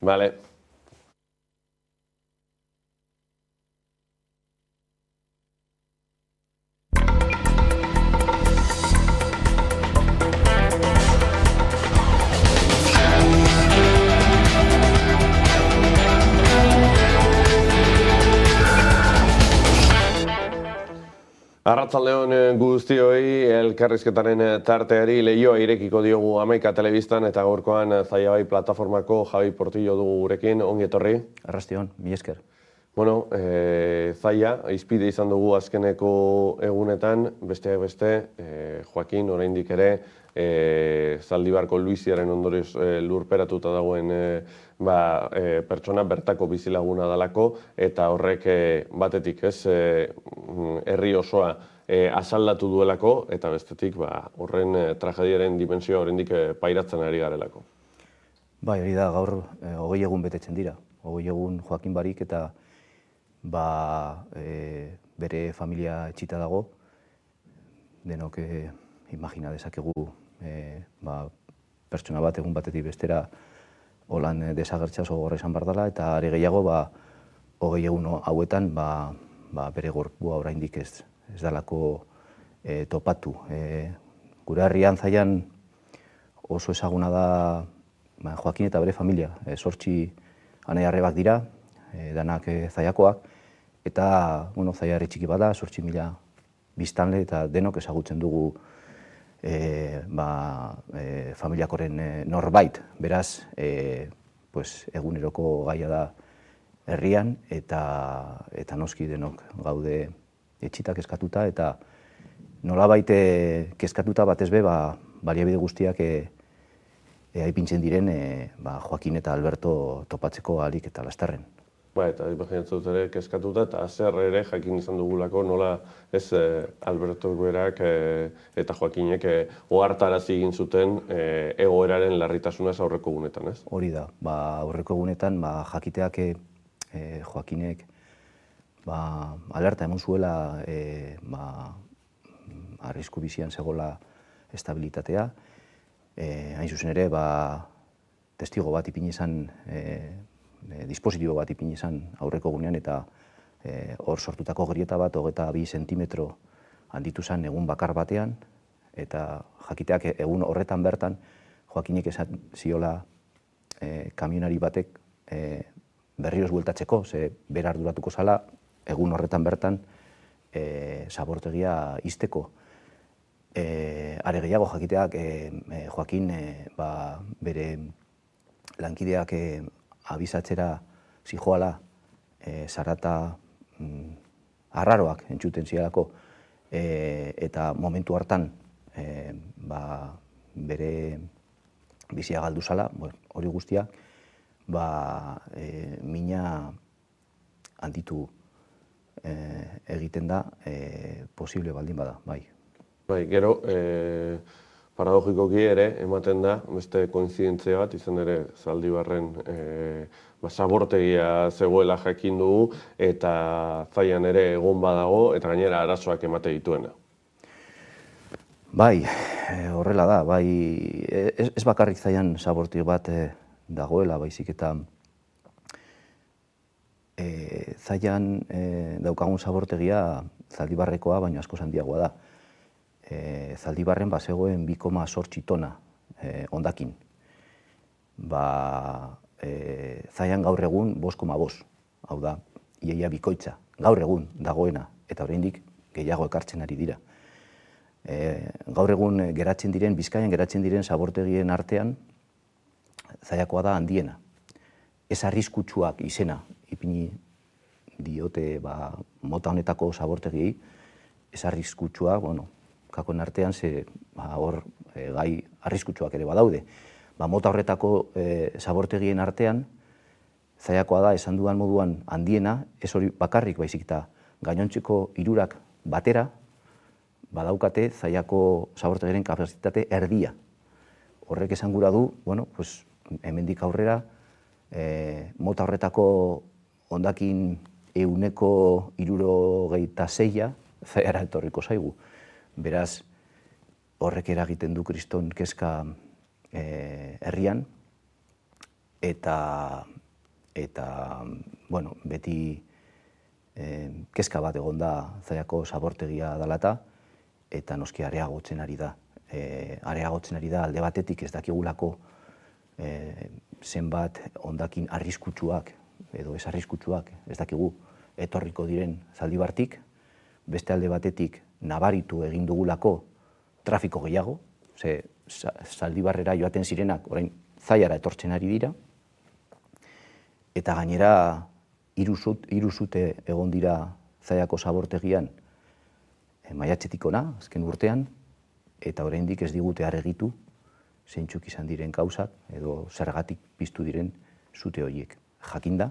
Vale. Arratsaldeon guztioi, elkarrizketaren tarteari leioa irekiko diogu Hamaika Telebistan eta gaurkoan Zaiabai plataformako Javi Portillo dugu gurekin, ongi etorri. Arrastion, mila esker. Bueno, Zaia, hizpide izan dugu azkeneko egunetan, besteak beste, Joakin oraindik ere Zaldibarko Luiziaren ondorioz lurperatuta dagoen pertsona bertako bizilaguna dalako, eta horrek batetik herri osoa asaldatu duelako, eta bestetik horren tragediaren dimensioa oraindik pairatzen ari garelako. Bai, hori da, gaur 20 egun betetzen dira. 20 egun Joakin barik eta bere familia etxita dago. Denok imagina dezakegu pertsona bat egun batetik bestera holan desagertzea oso gogorra izan behar dela, eta are gehiago 20 egun hauetan bere gorpua oraindik ez dalako topatu. Gure herrian Zaian oso ezaguna da Joakin eta bere familia. 8 anai-arrebak dira, danak Zaiakoak, eta Zaia herri txiki bada, 8.000 biztanle, eta denok ezagutzen dugu familiakoren norbait. Beraz, eguneroko gaia da herrian, eta noski denok gaude etxita kezkatuta, eta nolabait kezkatuta batez be, baliabide guztiak aipintzen diren Joakin eta Alberto topatzeko ahalik eta lasterren. Eta imaginatzen dut ere kezkatuta, eta zer ere jakin izan dugulako nola ez Alberto berak eta Joakinek ohartarazi egin zuten egoeraren larritasunaz aurreko egunetan, ez? Hori da, aurreko egunetan jakiteak Joakinek alerta eman zuela arrisku bizian zegoela estabilitatea. Hain zuzen ere, testigo bat ipini izan, dispositibo bat ipini izan aurreko egunean, eta hor sortutako grieta bat 22 zentimetro handitu zen egun bakar batean, eta jakiteak egun horretan bertan Joakinek esan ziola kamionari batek berrioz bueltatzeko, ze bera arduratuko zala egun horretan bertan zabortegia ixteko. Are gehiago jakiteak Joakin bere lankideak abisatzera zijoala zarata arraroak entzuten zialako, eta momentu hartan bere bizia galdu zala, hori guztia, mina handitu egiten da posible baldin bada, bai. Bai, gero, paradogikoki ere, ematen da, beste koinzidentzia bat, izan ere Zaldibarren zabortegia zegoela jakin dugu, eta Zaian ere egon badago, eta gainera arazoak emate dituena. Bai, horrela da, bai, ez bakarrik Zaian zabortegi bat dagoela, baizik eta Zaian daukagun zabortegia Zaldibarrekoa, baina askoz handiagoa da. Zaldibarren zegoen 2,8 tona hondakin. Zaian gaur egun 5,5, hau da, iaia bikoitza, gaur egun dagoena, eta oraindik gehiago ekartzen ari dira. Gaur egun Bizkaian geratzen diren zabortegien artean, Zaiakoa da handiena. Ez arriskutsuak izena ipini diote mota honetako zabortegiei, ez arriskutsuak, kakoen artean, hor gai arriskutsuak ere badaude. Mota horretako zabortegien artean, Zaiakoa da, esan dudan moduan handiena, ez hori bakarrik baizik eta gainontzeko 3 batera, badaukate Zaiako zabortegiren kapazitate erdia. Horrek esan gura du, hemendik aurrera, mota horretako hondakin 76% Zaiara etorriko zaigu. Beraz, horrek eragiten du kriston kezka herrian, eta bueno, beti kezka bat egon da Zallako zabortegia dalata, eta noski areagotzen ari da. Areagotzen ari da alde batetik ez dakigulako zenbat hondakin arriskutsuak edo ez arriskutsuak ez dakigu etorriko diren Zaldibartik, beste alde batetik nabaritu egin dugulako trafiko gehiago, ze Zaldibarrera joaten zirenak orain Zallara etortzen ari dira, eta gainera hiru sute egon dira Zallako zabortegian maiatzetik hona, azken urtean, eta oraindik ez digute argitu zeintzuk izan diren gauzak edo zergatik piztu diren sute horiek. Jakinda,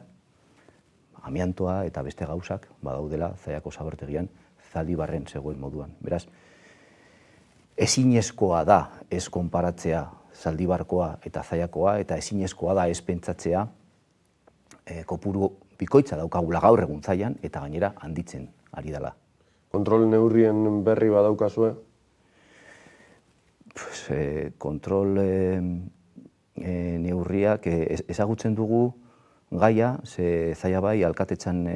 amiantoa eta beste gauzak badaudela Zallako zabortegian Zaldibarren zegoen moduan. Beraz, ezinezkoa da ez konparatzea Zaldibarkoa eta Zallakoa, eta ezinezkoa da ez pentsatzea kopuru bikoitza daukagula gaur egun Zallan eta gainera handitzen ari dela. Kontrol neurrien berri badaukazue? Kontrol neurriak ezagutzen dugu gaia, ze Zalla bai alkatetzan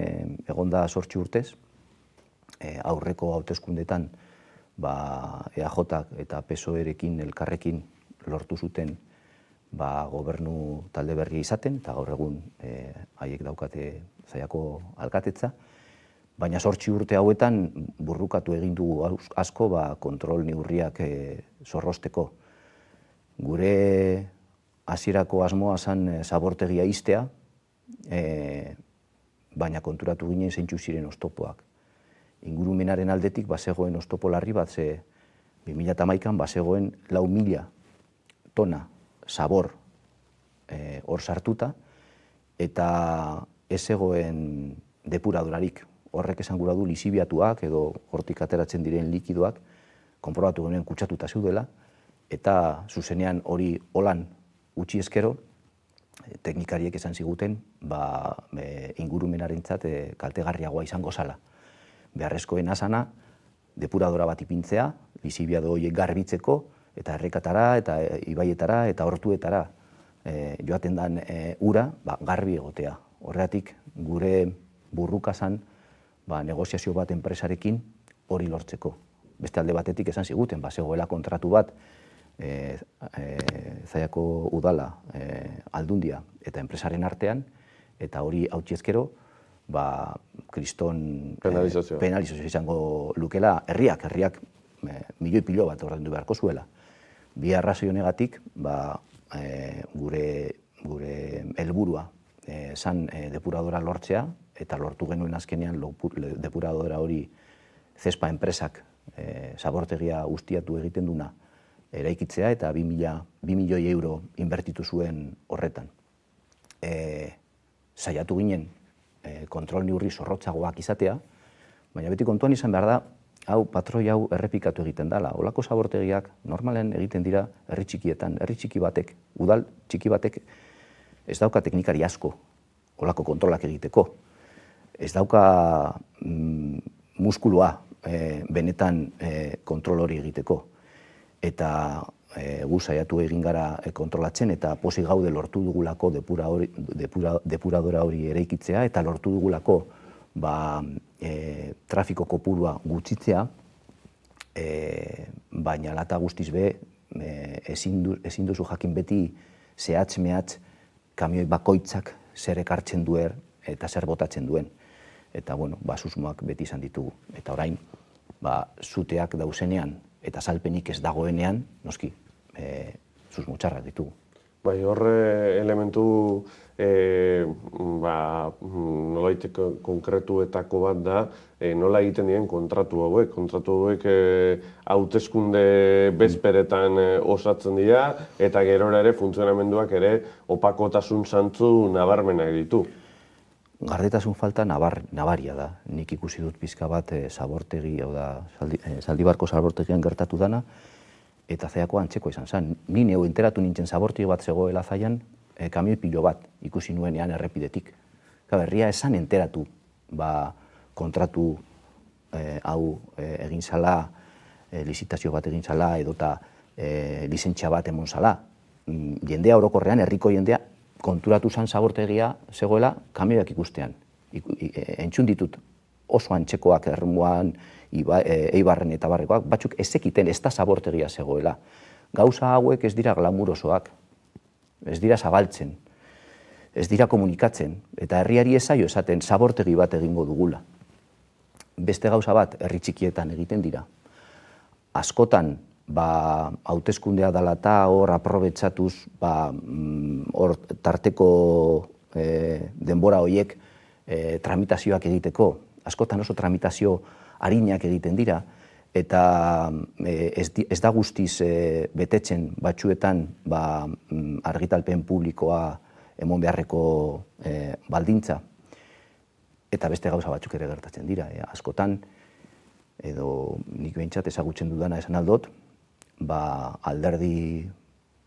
egonda 8 urtez, aurreko hauteskundetan EAJak eta PSOE-rekin elkarrekin lortu zuten gobernu talde berria izaten, eta gaur egun haiek daukate Zallako alkatetza, baina 8 urte hauetan burrukatu egin dugu asko kontrol neurriak zorrozteko. Gure hasierako asmoa zen zabortegia ixtea, baina konturatu ginen zeintzu ziren oztopoak. Ingurumenaren aldetik bazegoen oztopo larri bat, ze 2011an bazegoen 4.000 tona zabor hor sartuta, eta ez zegoen depuradorarik. Horrek esan gura du lizibiatuak edo hortik ateratzen diren likidoak konprobatu genuen kutsatuta zeudela, eta zuzenean hori holan utzi ezkero, teknikariek esan ziguten ingurumenarentzat kaltegarriagoa izango zala. Beharrezkoena zana, depuradora bat ipintzea, lizibiado horiek garbitzeko, eta errekatara, eta ibaietara, eta hortuetara joaten den ura garbi egotea. Horregatik gure burruka zan negoziazio bat enpresarekin hori lortzeko. Beste alde batetik esan ziguten, zegoela kontratu bat Zallako udala, Aldundia eta enpresaren artean, eta hori hautsi ezkero, kriston penalizazioa izango lukela herriak milioi pilo bat ordaindu beharko zuela. Bi arrazoi honegatik, gure helburua zan depuradora lortzea, eta lortu genuen azkenean depuradora hori Zespa enpresak zabortegia ustiatu egiten duna eraikitzea, eta 2 milioi euro inbertitu zuen horretan. Saiatu ginen kontrol neurri zorrotzagoak izatea, baina beti kontuan izan behar da, patroi hau errepikatu egiten dela. Olako zabortegiak normalen egiten dira herri txikietan. Herri txiki batek, udal txiki batek ez dauka teknikari asko olako kontrolak egiteko. Ez dauka muskulua benetan kontrol hori egiteko. Eta gu saiatu egin gara kontrolatzen, eta pozik gaude lortu dugulako depuradora hori eraikitzea, eta lortu dugulako trafiko kopurua gutxitzea, baina lata guztiz be ezin duzu jakin beti zehatz-mehatz kamioi bakoitzak zer ekartzen duen eta zer botatzen duen. Eta, susmoak beti izan ditugu. Eta orain, zuteak dauzenean eta salpenik ez dagoenean, noski, susmo txarrak ditugu. Horre elementu nolait konkretuetako bat da, nola egiten diren kontratu hauek. Kontratu hauek hauteskunde bezperetan osatzen dira, eta gerora ere funtzionamenduak ere opakotasun zantzu nabarmenak ditu. Gardetasun falta nabaria da. Nik ikusi dut pizka bat zabortegi, hau da, Zaldibarko zabortegian gertatu dana, eta Zallako antzeko izan zen. Ni neu enteratu nintzen zabortegi bat zegoela Zallan, kamioi pilo bat ikusi nuenean errepidetik. Herria esan enteratu kontratu hau egin zala, lizitazio bat egin zala, edota lizentzia bat emon zala. Jendea orokorrean, herriko jendea, konturatu zan zabortegia zegoela kamioak ikustean. Entzun ditut oso antzekoak Ermuan, Eibarren eta barrekoak, batzuk ezekiten ez da zabortegia zegoela. Gauza hauek ez dira glamurosoak, ez dira zabaltzen, ez dira komunikatzen, eta herriari ez zaio esaten zabortegi bat egingo dugula. Beste gauza bat herri txikietan egiten dira. Askotan, hauteskundea dela eta hor aprobetxatuz, hor tarteko denbora horiek tramitazioak egiteko, askotan oso tramitazio arinak egiten dira, eta ez da guztiz betetzen batzuetan argitalpen publikoa emon beharreko baldintza, eta beste gauza batzuk ere gertatzen dira. Askotan, edo nik behintzat ezagutzen dudana esan aldot, alderdi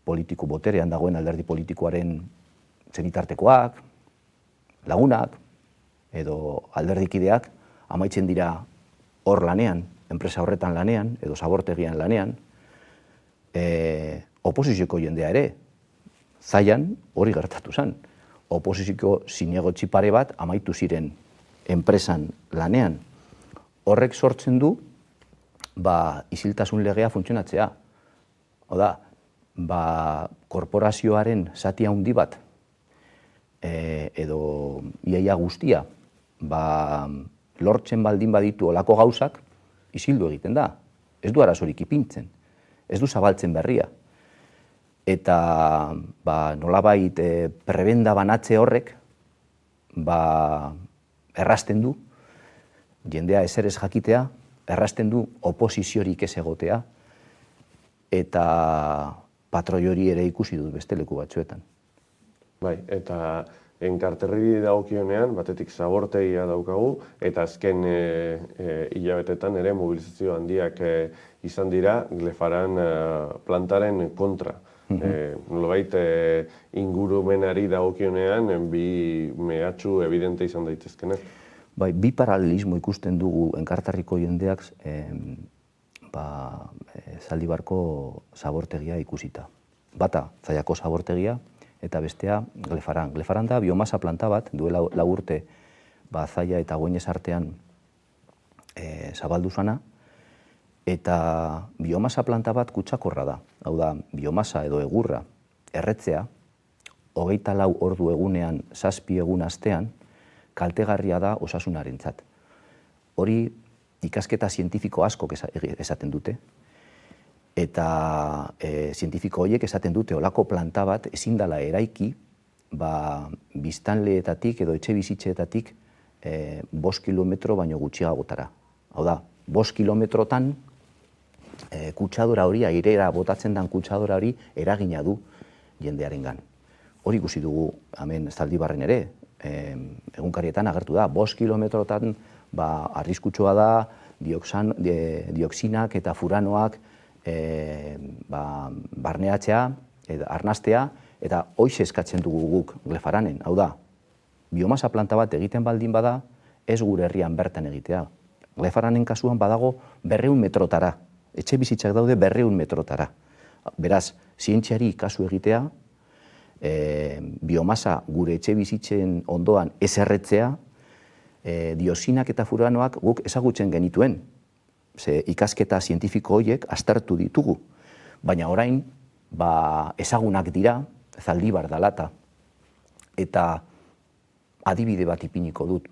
politiko boterean dagoen alderdi politikoaren zenitartekoak, lagunak, edo alderdikideak amaitzen dira hor lanean, enpresa horretan lanean, edo zabortegian lanean, oposizioko jendea ere, zaian hori gertatu zen. Oposizioko zinegotzi pare bat amaitu ziren enpresan lanean. Horrek sortzen du isiltasun legea funtzionatzea. Hau da, korporazioaren zati handi bat, edo iaia guztia, lortzen baldin baditu olako gauzak, isildu egiten da. Ez du arazorik ipintzen, ez du zabaltzen berria. Eta nolabait prebenda banatze horrek errazten du, jendea ezer ez jakitea, errazten du oposiziorik ez egotea, eta patroi hori ere ikusi dut beste leku batzuetan. Bai, eta enkarterri dagokionean, batetik zabortegia daukagu, eta azken hilabetetan ere mobilizazio handiak izan dira Glefaran plantaren kontra. Nolabait ingurumenari dagokionean bi mehatxu evidente izan daitezkenak. Bai, bi paralelismo ikusten dugu enkarterriko jendeak Zaldibarko zabortegia ikusita. Bata, Zallako zabortegia, eta bestea Glefaran. Glefaran da biomasa planta bat, duela 4 urte Zalla eta Goñez artean zabaldu zana, eta biomasa planta bat kutsakorra da. Hau da, biomasa edo egurra erretzea, 24 ordu egunean, 7 egun astean, kaltegarria da osasunarentzat. Hori ikasketa zientifiko askok esaten dute, eta zientifiko horiek esaten dute olako planta bat ezin dela eraiki biztanleetatik edo etxe bizitzeetatik 5 kilometro baino gutxiagotara. Hau da, 5 kilometrotan kutsadora hori, airera botatzen den kutsadora hori eragina du jendearengan. Hori ikusi dugu hemen Zaldibarren ere, egunkarietan agertu da, 5 kilometrotan arriskutsua da dioxinak eta furanoak barneatzea, arnastea, eta hoize eskatzen dugu guk Glefaranen. Hau da, biomasa planta bat egiten baldin bada, ez gure herrian bertan egitea. Glefaranen kasuan badago 200 metrotara, etxe bizitzak daude 200 metrotara. Beraz, zientziari kasu egitea, biomasa gure etxe bizitzen ondoan ez erretzea, dioxinak eta furanoak guk ezagutzen genituen. Ze ikasketa zientifiko horiek aztertu ditugu. Baina orain, ezagunak dira, Zaldibar da lata. Eta adibide bat ipiniko dut.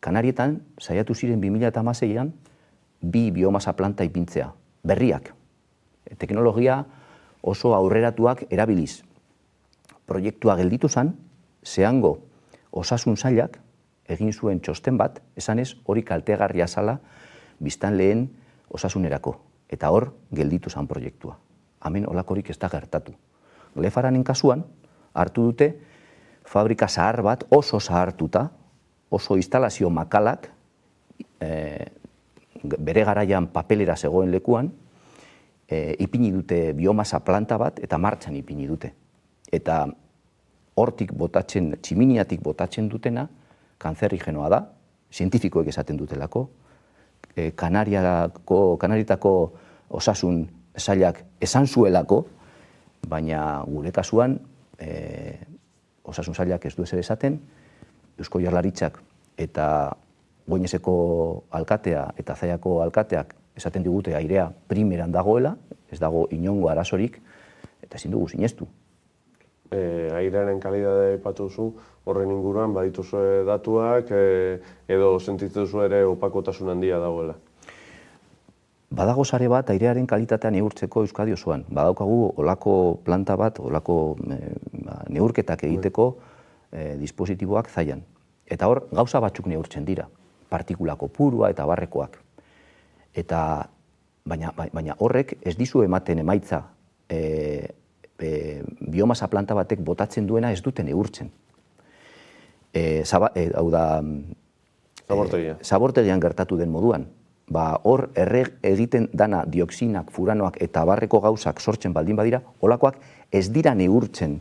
Kanarietan, saiatu ziren 2016an, 2 biomasa planta ipintzea, berriak. Teknologia oso aurreratuak erabiliz. Proiektua gelditu zen, Zehango osasun sailak egin zuen txosten bat, esanez hori kaltegarria zala biztanleen osasunerako. Eta hor, gelditu zen proiektua. Hemen olakorik ez da gertatu. Glefaranen kasuan, hartu dute fabrika zahar bat oso zahartuta, oso instalazio makalak, bere garaian papelera zegoen lekuan, ipini dute biomasa planta bat eta martxan ipini dute. Eta hortik botatzen, tximiniatik botatzen dutena, kanzerigenoa da, zientifikoek esaten dutelako, Kanarietako osasun sailak esan zuelako, baina gure kasuan osasun sailak ez du ezer esaten, Eusko Jaurlaritzak eta Goineseko alkatea eta Zallako alkateak esaten digute airea primeran dagoela, ez dago inongo arazorik, eta ezin dugu sinestu. Airearen kalidadea aipatu duzu, horren inguruan badituzue datuak edo sentitzen duzu ere opakotasun handia dagoela? Badago sare bat airearen kalitatea neurtzeko Euskadi osoan. Badaukagu olako planta bat, olako neurketak egiteko dispositiboak Zallan. Eta hor gauza batzuk neurtzen dira, partikula kopurua eta barrekoak. Baina horrek ez dizu ematen emaitza biomasa planta batek botatzen duena ez duten neurtzen. Hau da, zabortegian gertatu den moduan. Hor egiten dana dioxinak, furanoak eta barreko gauzak sortzen baldin badira, holakoak ez dira neurtzen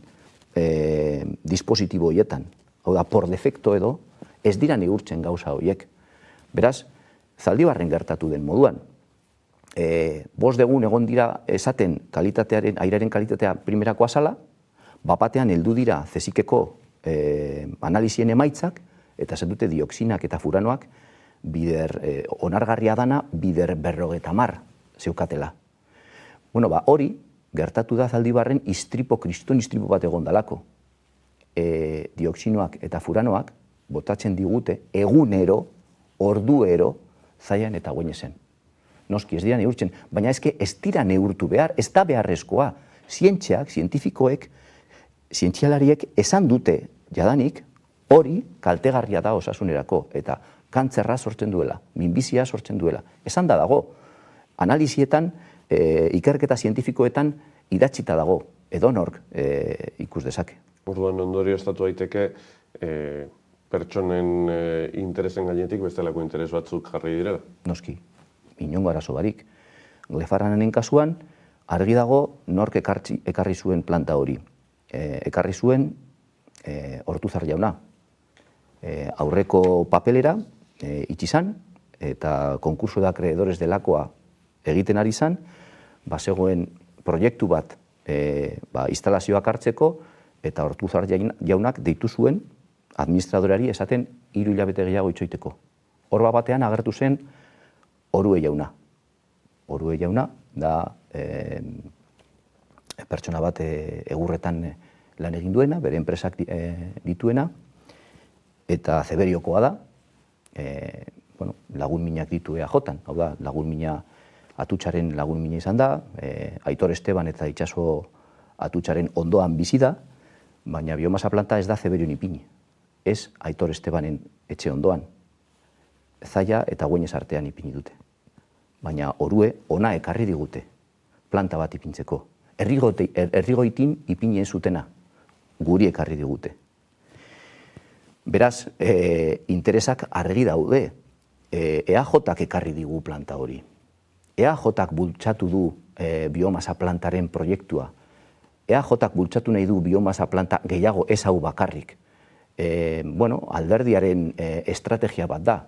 dispositibo horietan. Hau da, por defecto edo, ez dira neurtzen gauza horiek. Beraz, Zaldibarren gertatu den moduan. 5 egun egon dira esaten airearen kalitatea primerakoa zala, bapatean heldu dira CSIC-eko analizien emaitzak, eta esan dute dioxinak eta furanoak bider onargarria dana bider 50 zeukatela. Hori gertatu da Zaldibarren kriston istripu bat egon dalako. Dioxinoak eta furanoak botatzen digute egunero, orduero, Zallan eta Goinesen. Noski ez dira neurtzen, baina ez dira neurtu behar, ez da beharrezkoa. Zientifikoek, zientzialariek esan dute jadanik, hori kaltegarria da osasunerako, eta kantzerra sortzen duela, minbizia sortzen duela. Esan da dago, analizietan, ikerketa zientifikoetan idatzita dago, edonork ikus dezake. Orduan ondorio estatu daiteke pertsonen interesen gainetik bestelako interes batzuk jarri direla? Noski, inongo arazo barik. Glefarranen kasuan, argi dago nork ekarri zuen planta hori. Ekarri zuen Ortuzar jauna. Aurreko papelera itxi zan, eta konkurso de akreedores delakoa egiten ari zan, zegoen proiektu bat instalazioak hartzeko, eta Ortuzar jaunak deitu zuen administradoreari esaten 3 hilabete gehiago itxoiteko. Hor batean agertu zen Orue jauna. Orue jauna da pertsona bat egurretan lan egin duena, bere enpresak dituena, eta Zeberiokoa da, lagun minak ditu EAJ-an, hau da, lagun mina atutxaren lagun mina izan da, Aitor Esteban eta Itxaso atutxaren ondoan bizi da, baina biomasa planta ez da Zeberion ipini. Ez Aitor Estebanen etxe ondoan. Zalla eta Goines artean ipini dute. Baina Orue ona ekarri digute, planta bat ipintzeko. Errigoitin ipini ez zutena, guri ekarri digute. Beraz, interesak argi daude. EAJak ekarri digu planta hori. EAJak bultzatu du biomasa plantaren proiektua. EAJak bultzatu nahi du biomasa planta gehiago ez hau bakarrik. Alderdiaren estrategia bat da.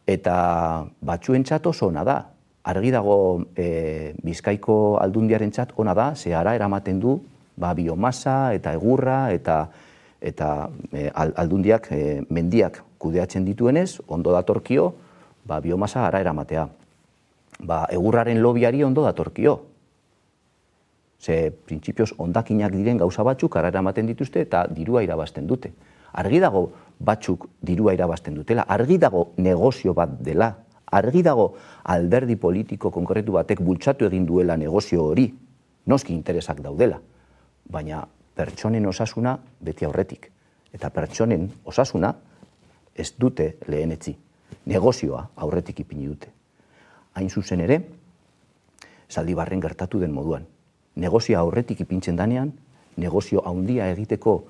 Eta batzuentzat oso ona da. Argi dago Bizkaiko aldundiarentzat ona da, ze ara eramaten du biomasa eta egurra eta aldundiak mendiak kudeatzen dituenez, ondo datorkio biomasa ara eramatea. Egurraren lobiari ondo datorkio. Ze printzipioz ondakinak diren gauza batzuk ara eramaten dituzte eta dirua irabazten dute. Argi dago batzuk dirua irabazten dutela, argi dago negozio bat dela, argi dago alderdi politiko konkretu batek bultzatu egin duela negozio hori, noski interesak daudela, baina pertsonen osasuna beti aurretik. Eta pertsonen osasuna ez dute lehenetzi, negozioa aurretik ipini dute. Hain zuzen ere, Zaldibarren gertatu den moduan. Negozioa aurretik ipintzen danean, negozio handia egiteko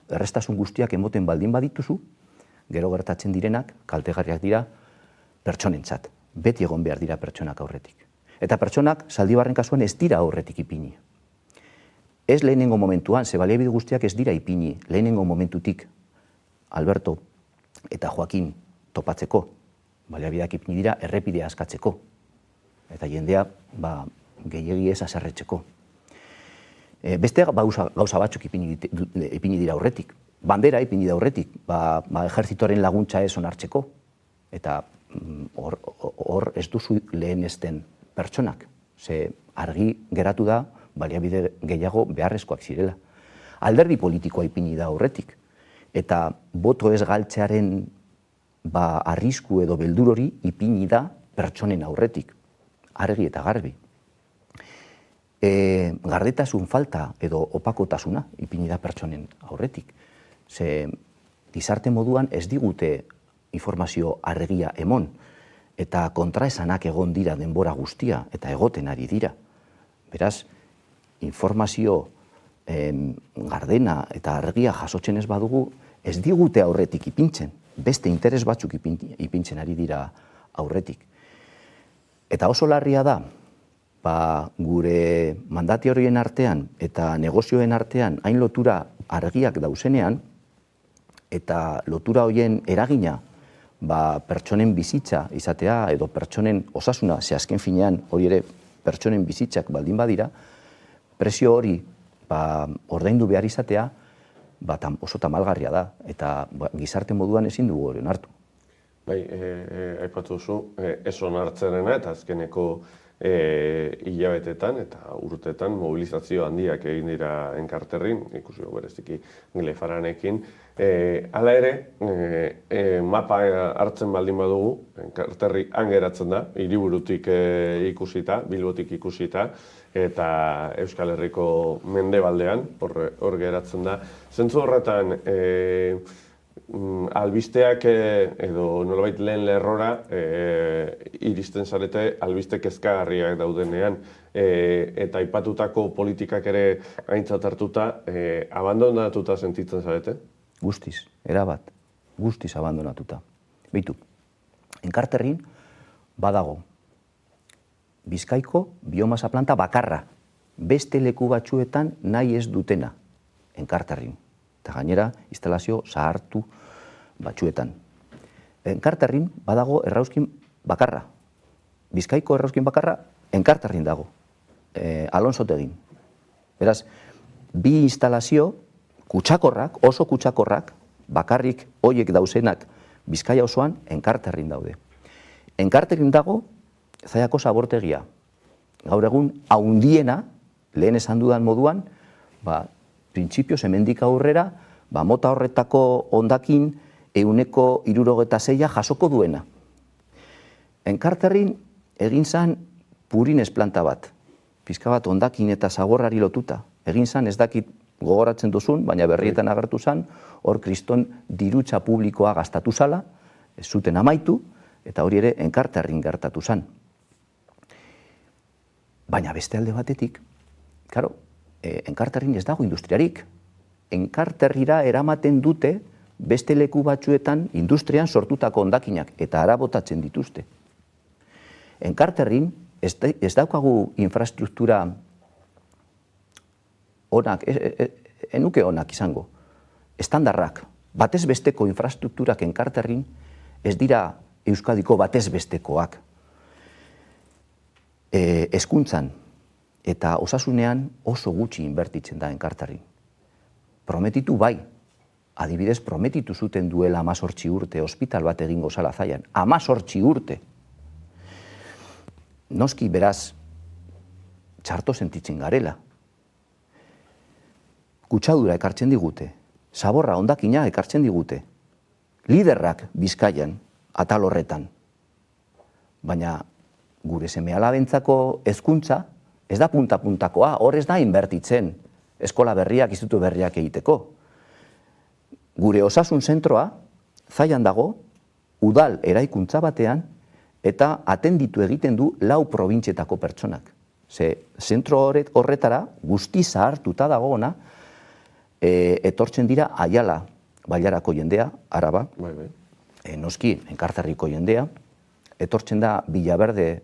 errestasun guztiak emoten baldin badituzu, gero gertatzen direnak, kaltegarriak dira, pertsonentzat. Beti egon behar dira pertsonak aurretik. Eta pertsonak Zaldibarren kasuan ez dira aurretik ipini. Ez lehenengo momentuan, ze baliabide guztiak ez dira ipini, lehenengo momentutik Alberto eta Joakin topatzeko, baliabideak ipini dira errepidea askatzeko, eta jendea gehiegi ez haserretzeko. Beste gauza batzuk ipini dira aurretik. Bandera ipini da aurretik, ejertzitoaren laguntza ez onartzeko. Eta hor ez duzu lehenesten pertsonak. Ze argi geratu da, baliabide gehiago beharrezkoak zirela. Alderdi politikoa ipini da aurretik. Eta boto ez galtzearen arrisku edo beldur hori ipini da pertsonen aurretik. Argi eta garbi. Gardetasun falta edo opakotasuna ipini da pertsonen aurretik. Ze gizarte moduan ez digute informazio argia emon, eta kontraesanak egon dira denbora guztia, eta egoten ari dira. Beraz, informazio gardena eta argia jasotzen ez badugu, ez digute aurretik ipintzen, beste interes batzuk ipintzen ari dira aurretik. Eta oso larria da, gure mandati horien artean eta negozioen artean hain lotura argiak dauzenean, eta lotura horien eragina pertsonen bizitza izatea edo pertsonen osasuna, ze azken finean hori ere pertsonen bizitzak baldin badira, presio hori ordaindu behar izatea oso tamalgarria da, eta gizarte moduan ezin dugu hori onartu. Bai, aipatu duzu, ez onartzerena eta azkeneko hilabetetan eta urtetan mobilizazio handiak egin dira Enkarterrin, ikusi bereziki Glefaranekin. Hala ere, mapa hartzen baldin badugu, Enkarterri han geratzen da, hiriburutik ikusita, Bilbotik ikusita, eta Euskal Herriko mendebaldean, hor geratzen da. Zentzu horretan, albisteak edo nolabait lehen lerrora iristen zarete albiste kezkagarriak daudenean eta aipatutako politikak ere aintzat hartuta abandonatuta sentitzen zarete? Guztiz, erabat, guztiz abandonatuta. Beitu, Enkarterrin badago Bizkaiko biomasa planta bakarra, beste leku batzuetan nahi ez dutena Enkarterrin. Eta gainera, instalazio zahartu batzuetan. Enkarterrin badago errauskin bakarra. Bizkaiko errauskin bakarra, Enkarterrin dago. Alonsotegin. Beraz, bi instalazio kutsakorrak, oso kutsakorrak, bakarrik hoiek dauzenak Bizkaia osoan Enkarterrin daude. Enkarterrin dago Zaiako zabortegia. Gaur egun, haundiena, lehen esan dudan moduan, printzipioz hemendik aurrera, mota horretako hondakin 176 jasoko duena. Enkarterrin egin zan purines planta bat, pizka bat hondakin eta zagorrari lotuta. Egin zan ez dakit gogoratzen duzun, baina berrietan agertu zan, hor kriston dirutza publikoa gastatu zala, ez zuten amaitu, eta hori ere Enkarterrin gertatu zan. Baina beste alde batetik, karo, Enkarterrin ez dago industriarik. Enkarterrira eramaten dute beste leku batzuetan industrian sortutako hondakinak eta arabotatzen dituzte. Enkarterrin ez daukagu infrastruktura onak, enuke onak izango, estandarrak, batez besteko infrastrukturak Enkarterrin ez dira Euskadiko batez bestekoak. Hezkuntzan eta osasunean oso gutxi inbertitzen da Enkarterrin. Prometitu bai, adibidez prometitu zuten duela 18 urte ospital bat egingo zala Zaian. 18 urte! Noski beraz, txarto sentitzen garela. Kutsadura ekartzen digute, zaborra hondakina ekartzen digute, liderrak Bizkaian, atal horretan. Baina gure seme-alabentzako hezkuntza ez da punta-puntakoa, hor ez da inbertitzen eskola berriak, institutu berriak egiteko. Gure osasun zentroa Zaian dago, udal eraikuntza batean, eta atenditu egiten du 4 probintzietako pertsonak. Ze zentro horretara guzti zahartuta dagoena, etortzen dira Aiala, Bailarako jendea, Araba, noski, Enkarterriko jendea, etortzen da Villaverde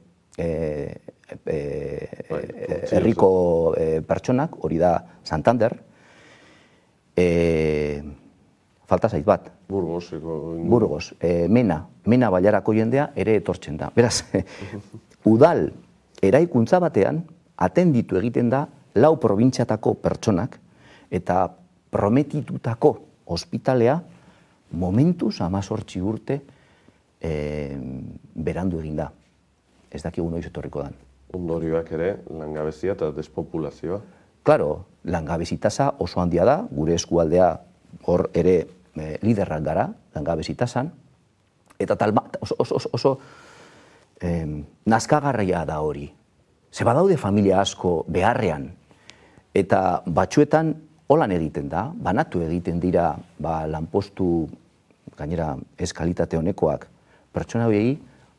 herriko pertsonak, hori da Santander, falta zait bat. Burgos. Mena Bailarako jendea ere etortzen da. Beraz, udal eraikuntza batean atenditu egiten da 4 probintziatako pertsonak eta prometitutako ospitalea momentuz 18 urte berandu egin da. Ez dakigu noiz etorriko dan. Ondorioak ere, langabezia eta despopulazioa. Claro, langabezi tasa oso handia da, gure eskualdea hor ere liderrak gara, langabezi tasan, eta oso nazkagarria da hori. Ze badaude familia asko beharrean, eta batzuetan holan egiten da, banatu egiten dira lanpostu, gainera ez kalitate honekoak, pertsona horiei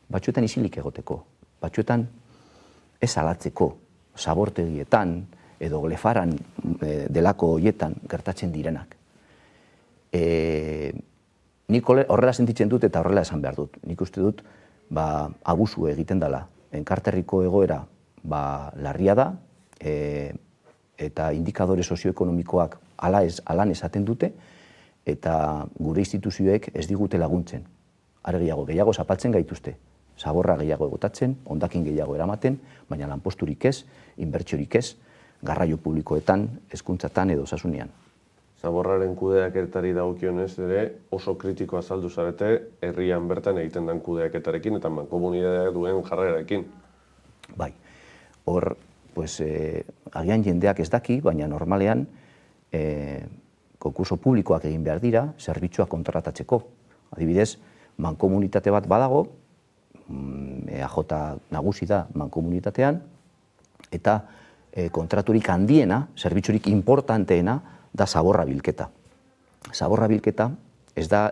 batzuetan isilik egoteko, batzuetan ez alatzeko, zabortegietan edo glefaran delako horietan gertatzen direnak. Nik horrela sentitzen dut eta horrela esan behar dut. Nik uste dut abusu egiten dela. Enkarterriko egoera larria da eta indikadore sozioekonomikoak alan esaten dute eta gure instituzioek ez digute laguntzen. Are gehiago zapaltzen gaituzte. Zaborra gehiago egotatzen, hondakin gehiago eramaten, baina lanposturik ez, inbertsiorik ez, garraio publikoetan, hezkuntzatan edo osasunean. Zaborraren kudeaketari dagokionez ere oso kritiko azaldu zarete herrian bertan egiten den kudeaketarekin eta mankomunitateak duen jarrerarekin. Bai, hor, agian jendeak ez daki, baina normalean konkurso publikoak egin behar dira, zerbitzuak kontratatzeko. Adibidez, mankomunitate bat badago, EAJ nagusi da mankomunitatean, eta kontraturik handiena, zerbitzurik importanteena, da zaborra bilketa. Zaborra bilketa ez da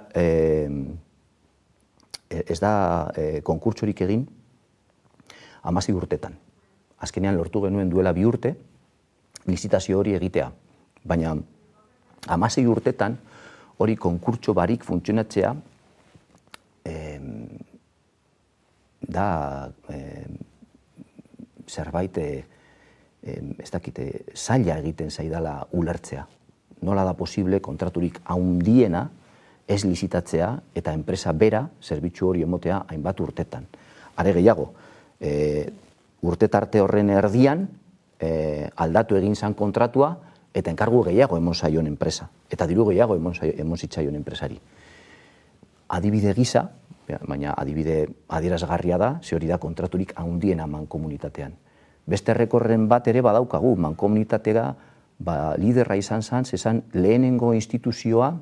konkurtsorik egin 16 urtetan. Azkenean lortu genuen duela 2 urte, lizitazio hori egitea. Baina 16 urtetan hori konkurtso barik funtzionatzea da zerbait ez dakite zaila egiten zaidala ulertzea. Nola da posible kontraturik handiena ez lizitatzea eta enpresa bera zerbitzu hori emotea hainbat urtetan. Are gehiago, urte tarte horren erdian aldatu egin zan kontratua eta enkargu gehiago emon zaion enpresa. Eta diru gehiago emon zitzaion enpresari. Adibide gisa, baina adibide adierazgarria da, ze hori da kontraturik handiena mankomunitatean. Beste errekorren bat ere badaukagu, mankomunitatea liderra izan zezan lehenengo instituzioa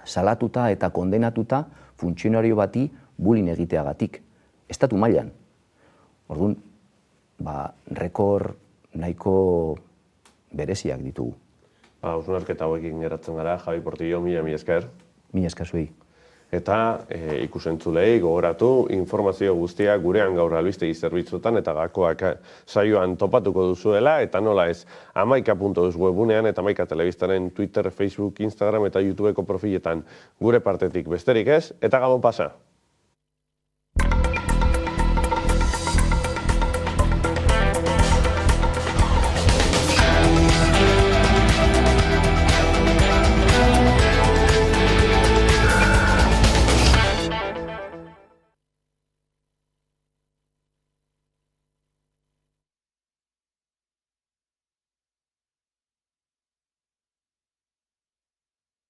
salatuta eta kondenatuta funtzionario bati bullying egiteagatik. Estatu mailan. Orduan, rekor nahiko bereziak ditugu. Hausnarketa hauekin geratzen gara, Javi Portillo, mila esker. Mila esker zuei. Eta ikusentzulei gogoratu informazio guztia gurean gaur albistegi zerbitzuetan eta gakoak saioan topatuko duzuela eta nola ez 11.eus webunean eta 11 telebistaren Twitter, Facebook, Instagram eta YouTubeko profiletan gure partetik besterik ez eta gabon pasa.